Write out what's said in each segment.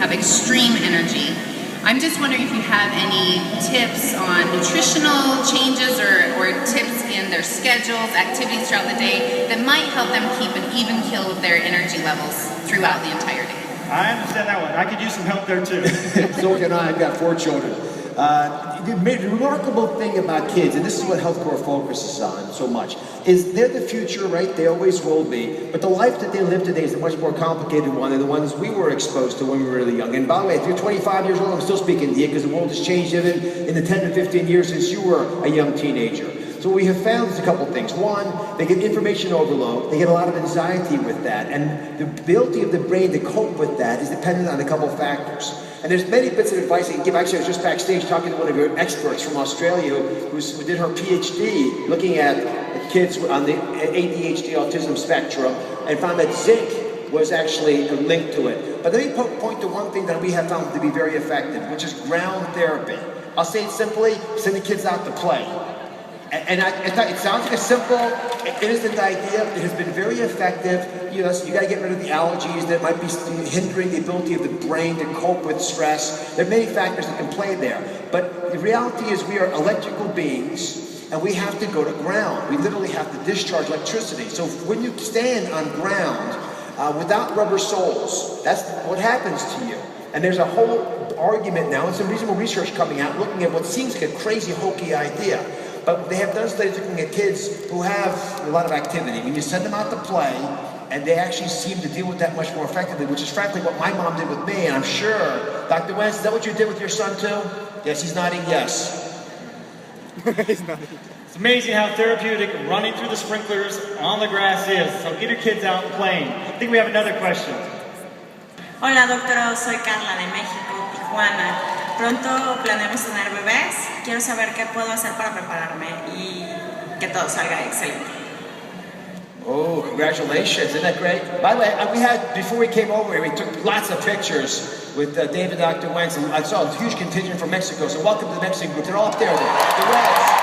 have extreme energy. I'm just wondering if you have any tips on nutritional changes or tips in their schedules, activities throughout the day that might help them keep an even keel with their energy levels throughout the entire day. I understand that one. I could use some help there too. So can I. I've got 4 children. The remarkable thing about kids, and this is what HealthCore focuses on so much, is they're the future, right? They always will be. But the life that they live today is a much more complicated one than the ones we were exposed to when we were really young. And by the way, if you're 25 years old, I'm still speaking to you because the world has changed even in the 10 to 15 years since you were a young teenager. So what we have found is a couple things. One, they get information overload. They get a lot of anxiety with that. And the ability of the brain to cope with that is dependent on a couple factors. And there's many bits of advice I can give. Actually, I was just backstage talking to one of your experts from Australia who did her PhD looking at kids on the ADHD autism spectrum and found that zinc was actually linked to it. But let me point to one thing that we have found to be very effective, which is ground therapy. I'll say it simply, send the kids out to play. And it sounds like a simple, innocent idea. It has been very effective. You know, so you got to get rid of the allergies that might be hindering the ability of the brain to cope with stress. There are many factors that can play there. But the reality is we are electrical beings, and we have to go to ground. We literally have to discharge electricity. So when you stand on ground without rubber soles, that's what happens to you. And there's a whole argument now, and some reasonable research coming out looking at what seems like a crazy, hokey idea. But they have done studies looking at kids who have a lot of activity. When you send them out to play, and they actually seem to deal with that much more effectively, which is frankly what my mom did with me, and I'm sure, Dr. Wentz, is that what you did with your son too? Yes, he's nodding yes. He's nodding. It's amazing how therapeutic running through the sprinklers on the grass is. So get your kids out and playing. I think we have another question. Hola, doctora, soy Carla de México, Tijuana. Pronto planeamos tener bebés. Quiero saber qué puedo hacer para prepararme y que todo salga excelente. Oh, congratulations. Isn't that great? By the way, before we came over here, we took lots of pictures with David and Dr. Wentz, and I saw a huge contingent from Mexico, so welcome to the Mexican group. They're all up there. The Reds.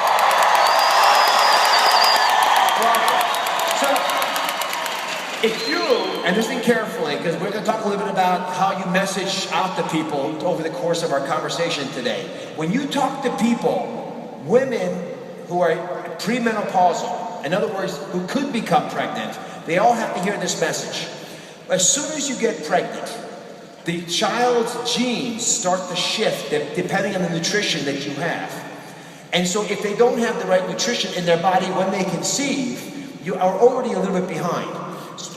If you, and listen carefully, because we're going to talk a little bit about how you message out to people over the course of our conversation today. When you talk to people, women who are premenopausal, in other words, who could become pregnant, they all have to hear this message. As soon as you get pregnant, the child's genes start to shift depending on the nutrition that you have. And so if they don't have the right nutrition in their body when they conceive, you are already a little bit behind.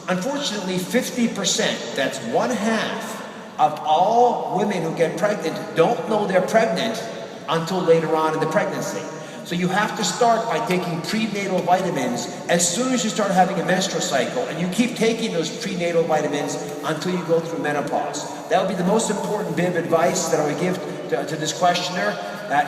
Unfortunately, 50%, that's 1/2 of all women who get pregnant, don't know they're pregnant until later on in the pregnancy. So you have to start by taking prenatal vitamins as soon as you start having a menstrual cycle, and you keep taking those prenatal vitamins until you go through menopause. That would be the most important bit of advice that I would give to this questioner.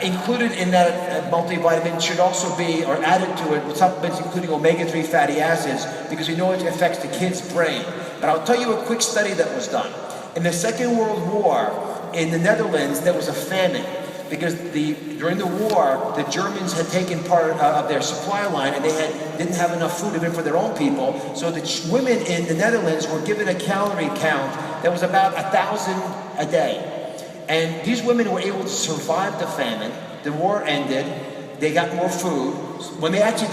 Included in that multivitamin should also be, or added to it, with supplements including omega-3 fatty acids, because we know it affects the kid's brain. But I'll tell you a quick study that was done. In the Second World War, in the Netherlands, there was a famine, because during the war, the Germans had taken part of their supply line, and they didn't have enough food even for their own people. So the women in the Netherlands were given a calorie count that was about 1,000 a day. And these women were able to survive the famine. The war ended. They got more food. When they actually